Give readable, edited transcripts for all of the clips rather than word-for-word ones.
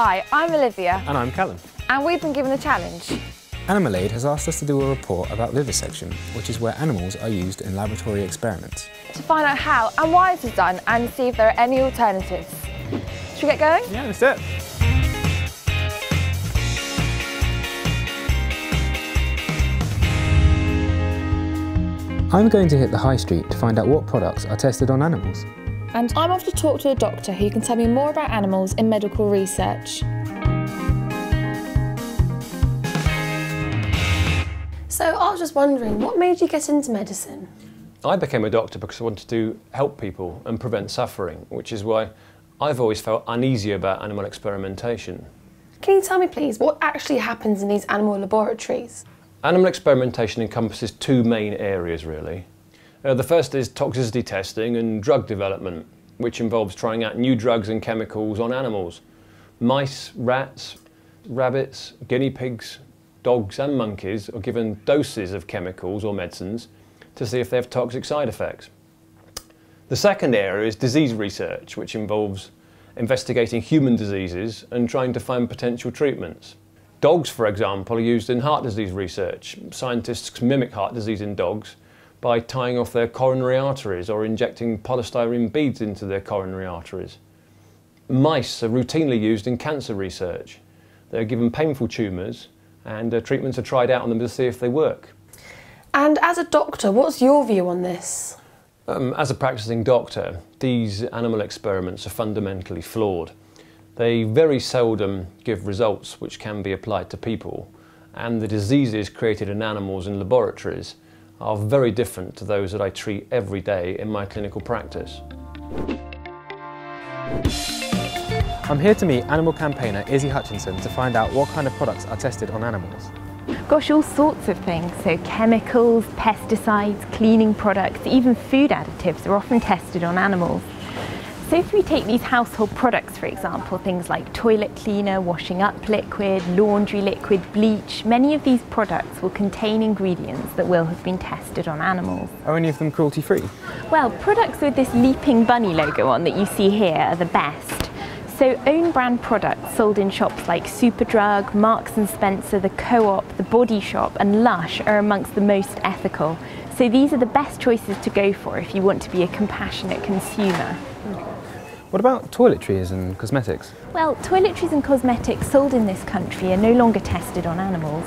Hi, I'm Olivia. And I'm Callum. And we've been given a challenge. Animal Aid has asked us to do a report about vivisection, which is where animals are used in laboratory experiments. To find out how and why this is done and see if there are any alternatives. Should we get going? Yeah, let's do it. I'm going to hit the high street to find out what products are tested on animals. And I'm off to talk to a doctor who can tell me more about animals in medical research. So I was just wondering, what made you get into medicine? I became a doctor because I wanted to help people and prevent suffering, which is why I've always felt uneasy about animal experimentation. Can you tell me please, what actually happens in these animal laboratories? Animal experimentation encompasses two main areas really. The first is toxicity testing and drug development, which involves trying out new drugs and chemicals on animals. Mice, rats, rabbits, guinea pigs, dogs and monkeys are given doses of chemicals or medicines to see if they have toxic side effects. The second area is disease research, which involves investigating human diseases and trying to find potential treatments. Dogs, for example, are used in heart disease research. Scientists mimic heart disease in dogs by tying off their coronary arteries or injecting polystyrene beads into their coronary arteries. Mice are routinely used in cancer research. They're given painful tumours and treatments are tried out on them to see if they work. And as a doctor, what's your view on this? As a practicing doctor, these animal experiments are fundamentally flawed. They very seldom give results which can be applied to people, and the diseases created in animals in laboratories are very different to those that I treat every day in my clinical practice. I'm here to meet animal campaigner Izzy Hutchinson to find out what kind of products are tested on animals. Gosh, all sorts of things. So chemicals, pesticides, cleaning products, even food additives are often tested on animals. So if we take these household products, for example, things like toilet cleaner, washing up liquid, laundry liquid, bleach, many of these products will contain ingredients that will have been tested on animals. Are any of them cruelty-free? Well, products with this leaping bunny logo on that you see here are the best. So own brand products sold in shops like Superdrug, Marks & Spencer, the Co-op, the Body Shop and Lush are amongst the most ethical. So these are the best choices to go for if you want to be a compassionate consumer. What about toiletries and cosmetics? Well, toiletries and cosmetics sold in this country are no longer tested on animals.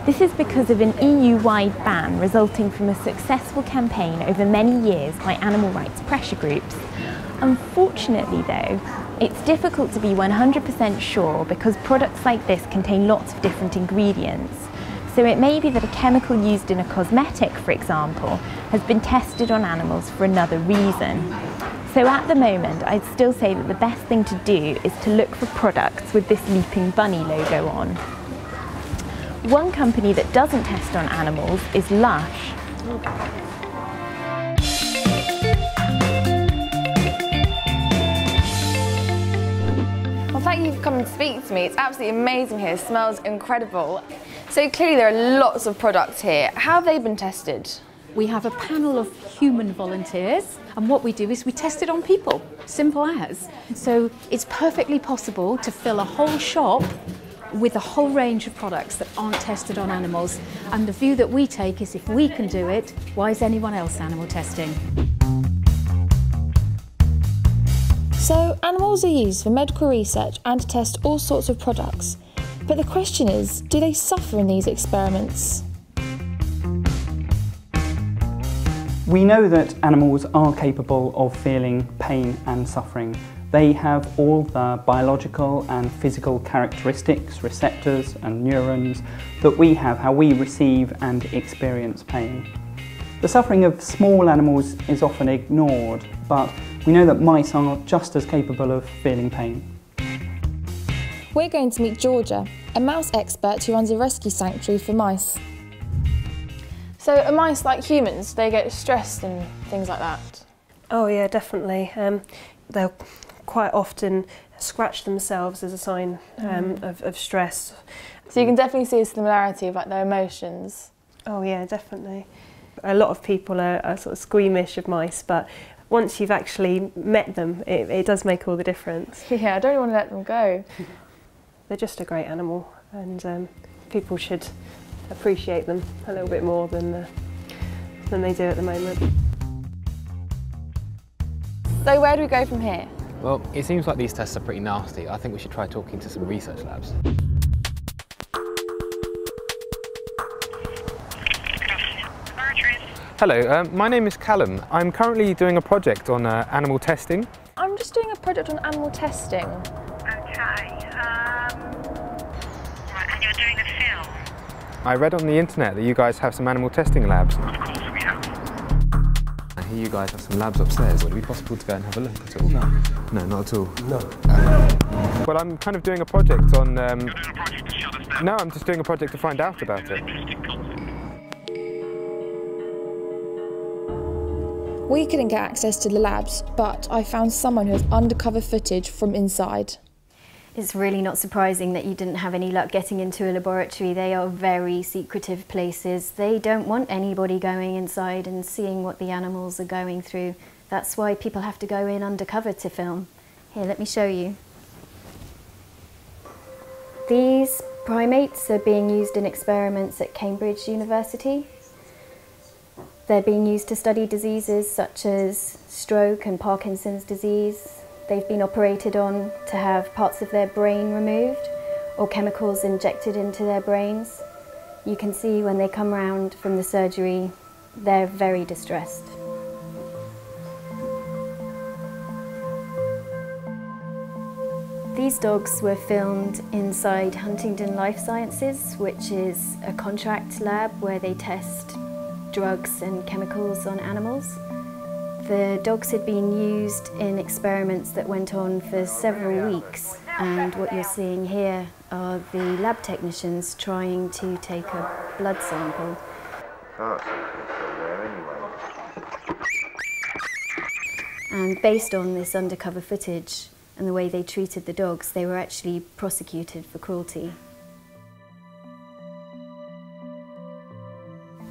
This is because of an EU-wide ban resulting from a successful campaign over many years by animal rights pressure groups. Unfortunately though, it's difficult to be 100% sure because products like this contain lots of different ingredients. So it may be that a chemical used in a cosmetic, for example, has been tested on animals for another reason. So at the moment, I'd still say that the best thing to do is to look for products with this leaping bunny logo on. One company that doesn't test on animals is Lush. Well, thank you for coming to speak to me. It's absolutely amazing here. It smells incredible. So clearly there are lots of products here. How have they been tested? We have a panel of human volunteers and what we do is we test it on people, simple as. So it's perfectly possible to fill a whole shop with a whole range of products that aren't tested on animals, and the view that we take is if we can do it, why is anyone else animal testing? So animals are used for medical research and to test all sorts of products. But the question is, do they suffer in these experiments? We know that animals are capable of feeling pain and suffering. They have all the biological and physical characteristics, receptors and neurons that we have, how we receive and experience pain. The suffering of small animals is often ignored, but we know that mice are just as capable of feeling pain. We're going to meet Georgia, a mouse expert who runs a rescue sanctuary for mice. So are mice like humans? They get stressed and things like that? Oh yeah, definitely. They'll quite often scratch themselves as a sign of stress. So you can definitely see a similarity of like their emotions? Oh yeah, definitely. A lot of people are sort of squeamish of mice, but once you've actually met them, it does make all the difference. Yeah, I don't want to let them go. they're just a great animal, and people should appreciate them a little bit more than they do at the moment. So where do we go from here? Well, it seems like these tests are pretty nasty. I think we should try talking to some research labs. Hello, my name is Callum. I'm currently doing a project on animal testing. I'm just doing a project on animal testing. Okay, right, and you're doing a film? I read on the internet that you guys have some animal testing labs. Of course we have. I hear you guys have some labs upstairs. Would it be possible to go and have a look at all? No. No, not at all? No. Well, I'm kind of doing a project on... You're doing a project to shut us down? No, I'm just doing a project to find out about it. Interesting concept. We couldn't get access to the labs, but I found someone who has undercover footage from inside. It's really not surprising that you didn't have any luck getting into a laboratory. They are very secretive places. They don't want anybody going inside and seeing what the animals are going through. That's why people have to go in undercover to film. Here, let me show you. These primates are being used in experiments at Cambridge University. They're being used to study diseases such as stroke and Parkinson's disease. They've been operated on to have parts of their brain removed or chemicals injected into their brains. You can see when they come round from the surgery, they're very distressed. These dogs were filmed inside Huntingdon Life Sciences, which is a contract lab where they test drugs and chemicals on animals. The dogs had been used in experiments that went on for several weeks, and what you're seeing here are the lab technicians trying to take a blood sample. And based on this undercover footage and the way they treated the dogs, they were actually prosecuted for cruelty.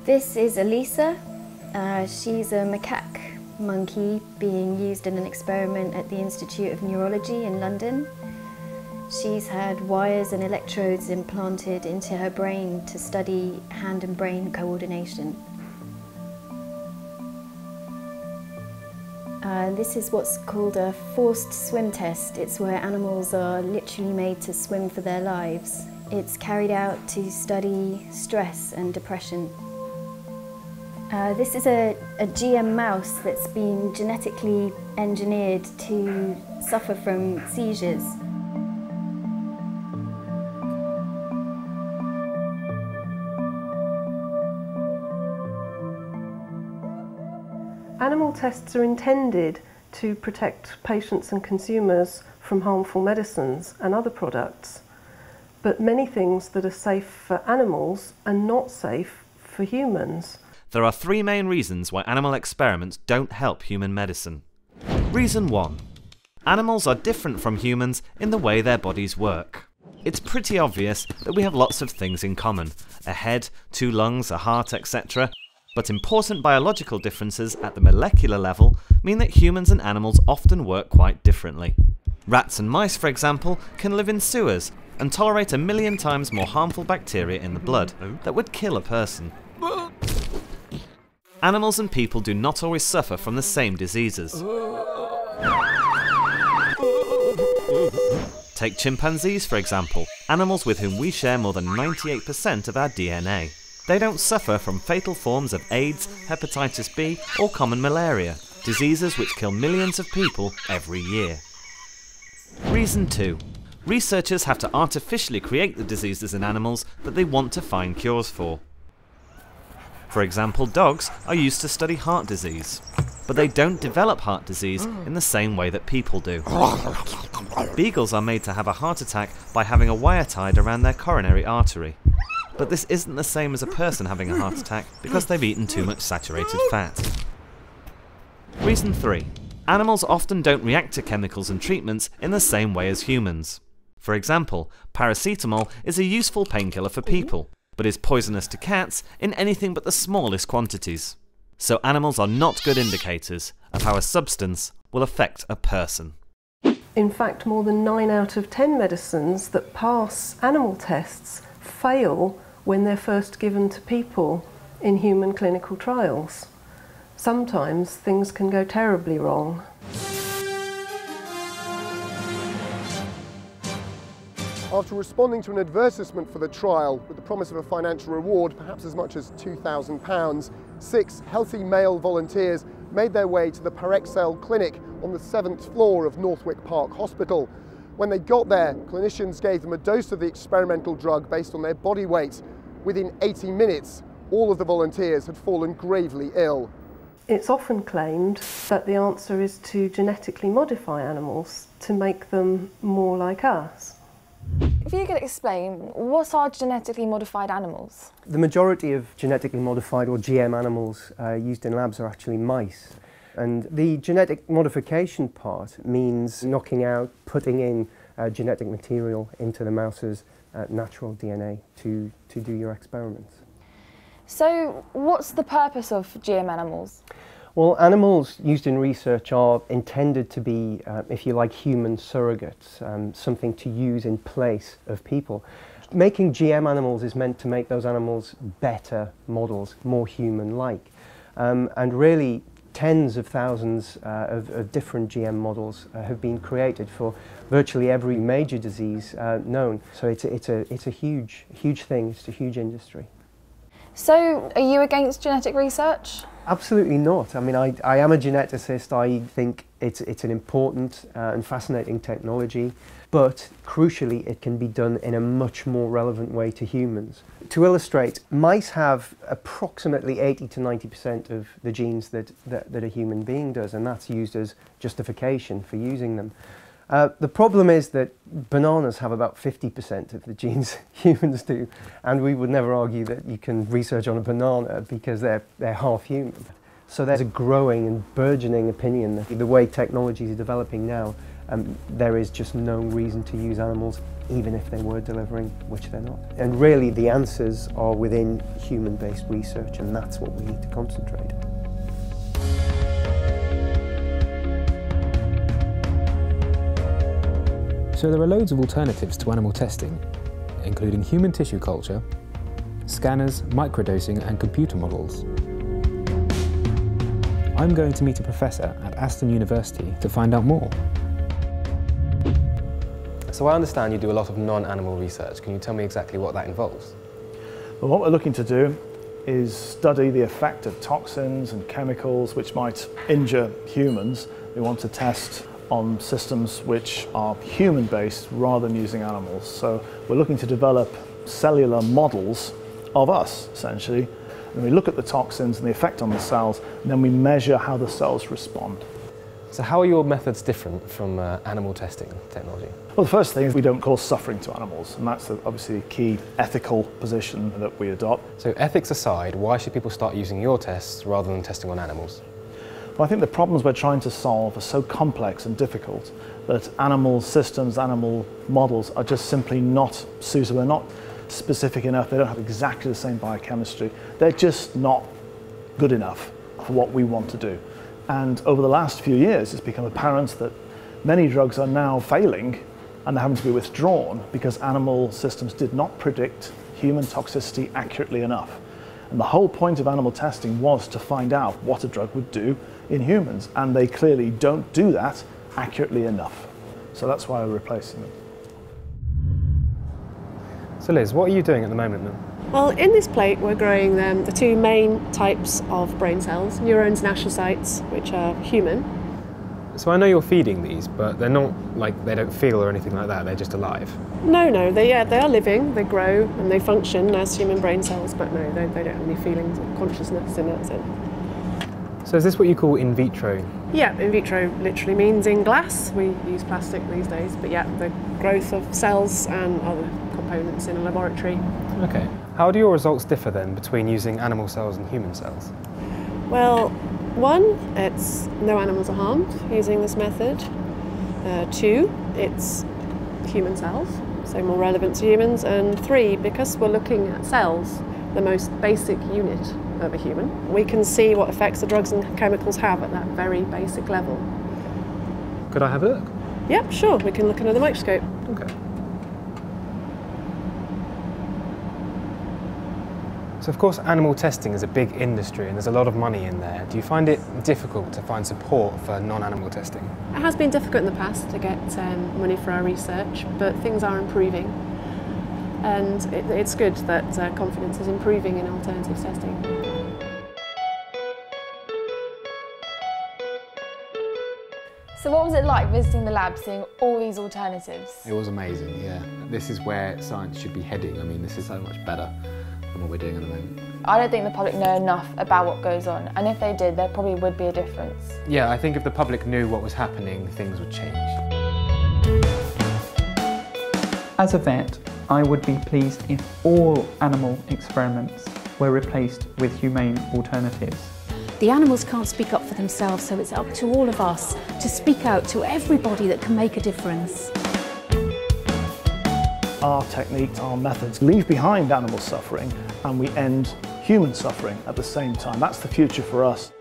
This is Elisa. She's a macaque monkey being used in an experiment at the Institute of Neurology in London. She's had wires and electrodes implanted into her brain to study hand and brain coordination. This is what's called a forced swim test. It's where animals are literally made to swim for their lives. It's carried out to study stress and depression. This is a GM mouse that's been genetically engineered to suffer from seizures. Animal tests are intended to protect patients and consumers from harmful medicines and other products, but many things that are safe for animals are not safe for humans. There are three main reasons why animal experiments don't help human medicine. Reason 1. Animals are different from humans in the way their bodies work. It's pretty obvious that we have lots of things in common: a head, 2 lungs, a heart, etc. But important biological differences at the molecular level mean that humans and animals often work quite differently. Rats and mice, for example, can live in sewers and tolerate 1 million times more harmful bacteria in the blood that would kill a person. Animals and people do not always suffer from the same diseases. Take chimpanzees, for example, animals with whom we share more than 98% of our DNA. They don't suffer from fatal forms of AIDS, hepatitis B, or common malaria, diseases which kill millions of people every year. Reason 2. Researchers have to artificially create the diseases in animals that they want to find cures for. For example, dogs are used to study heart disease, but they don't develop heart disease in the same way that people do. Beagles are made to have a heart attack by having a wire tied around their coronary artery, but this isn't the same as a person having a heart attack because they've eaten too much saturated fat. Reason 3. Animals often don't react to chemicals and treatments in the same way as humans. For example, paracetamol is a useful painkiller for people, but is poisonous to cats in anything but the smallest quantities. So animals are not good indicators of how a substance will affect a person. In fact, more than 9 out of 10 medicines that pass animal tests fail when they're first given to people in human clinical trials. Sometimes things can go terribly wrong. After responding to an advertisement for the trial with the promise of a financial reward, perhaps as much as £2,000, 6 healthy male volunteers made their way to the Parexel clinic on the 7th floor of Northwick Park Hospital. When they got there, clinicians gave them a dose of the experimental drug based on their body weight. Within 80 minutes, all of the volunteers had fallen gravely ill. It's often claimed that the answer is to genetically modify animals to make them more like us. If you could explain, what are genetically modified animals? The majority of genetically modified or GM animals used in labs are actually mice. And the genetic modification part means knocking out, putting in genetic material into the mouse's natural DNA to do your experiments. So what's the purpose of GM animals? Well, animals used in research are intended to be, if you like, human surrogates, something to use in place of people. Making GM animals is meant to make those animals better models, more human-like. And really, tens of thousands of different GM models have been created for virtually every major disease known. So it's a huge thing, it's a huge industry. So, are you against genetic research? Absolutely not. I mean, I am a geneticist. I think it's an important and fascinating technology, but crucially it can be done in a much more relevant way to humans. To illustrate, mice have approximately 80 to 90% of the genes that a human being does, and that's used as justification for using them. The problem is that bananas have about 50% of the genes humans do, and we would never argue that you can research on a banana because they're half human. So there's a growing and burgeoning opinion that the way technologies are developing now, there is just no reason to use animals, even if they were delivering, which they're not. And really the answers are within human-based research, and that's what we need to concentrate on. So there are loads of alternatives to animal testing, including human tissue culture, scanners, microdosing and computer models. I'm going to meet a professor at Aston University to find out more. So I understand you do a lot of non-animal research. Can you tell me exactly what that involves? Well, what we're looking to do is study the effect of toxins and chemicals which might injure humans. We want to test on systems which are human-based rather than using animals. So we're looking to develop cellular models of us, essentially. And we look at the toxins and the effect on the cells, and then we measure how the cells respond. So how are your methods different from animal testing technology? Well, the first thing is we don't cause suffering to animals, and that's obviously a key ethical position that we adopt. So ethics aside, why should people start using your tests rather than testing on animals? Well, I think the problems we're trying to solve are so complex and difficult that animal systems, animal models are just simply not suitable. They're not specific enough, they don't have exactly the same biochemistry. They're just not good enough for what we want to do. And over the last few years, it's become apparent that many drugs are now failing and they're having to be withdrawn because animal systems did not predict human toxicity accurately enough. And the whole point of animal testing was to find out what a drug would do in humans, and they clearly don't do that accurately enough. So that's why we're replacing them. So Liz, what are you doing at the moment then? Well, in this plate we're growing the two main types of brain cells, neurons and astrocytes, which are human. So I know you're feeding these, but they're not like, they don't feel or anything like that, they're just alive. No, they are living, they grow and they function as human brain cells, but no, they don't have any feelings or consciousness in that sense. So is this what you call in vitro? Yeah, in vitro literally means in glass. We use plastic these days, but yeah, the growth of cells and other components in a laboratory. Okay. How do your results differ then between using animal cells and human cells? Well, one, it's no animals are harmed using this method. Two, it's human cells, so more relevant to humans. And three, because we're looking at cells, the most basic unit of a human, we can see what effects the drugs and chemicals have at that very basic level. Could I have a look? Yep, sure, we can look under the microscope. Okay. So of course animal testing is a big industry and there's a lot of money in there. Do you find it difficult to find support for non-animal testing? It has been difficult in the past to get money for our research, but things are improving. And it's good that confidence is improving in alternatives testing. So what was it like visiting the lab, seeing all these alternatives? It was amazing, yeah. This is where science should be heading. I mean, this is so much better than what we're doing at the moment. I don't think the public know enough about what goes on, and if they did, there probably would be a difference. Yeah, I think if the public knew what was happening, things would change. As a vet, I would be pleased if all animal experiments were replaced with humane alternatives. The animals can't speak up for themselves, so it's up to all of us to speak out to everybody that can make a difference. Our techniques, our methods leave behind animal suffering and we end human suffering at the same time. That's the future for us.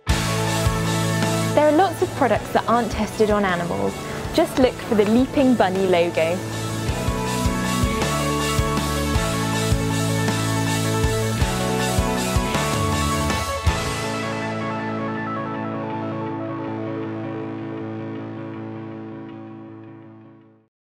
There are lots of products that aren't tested on animals. Just look for the Leaping Bunny logo.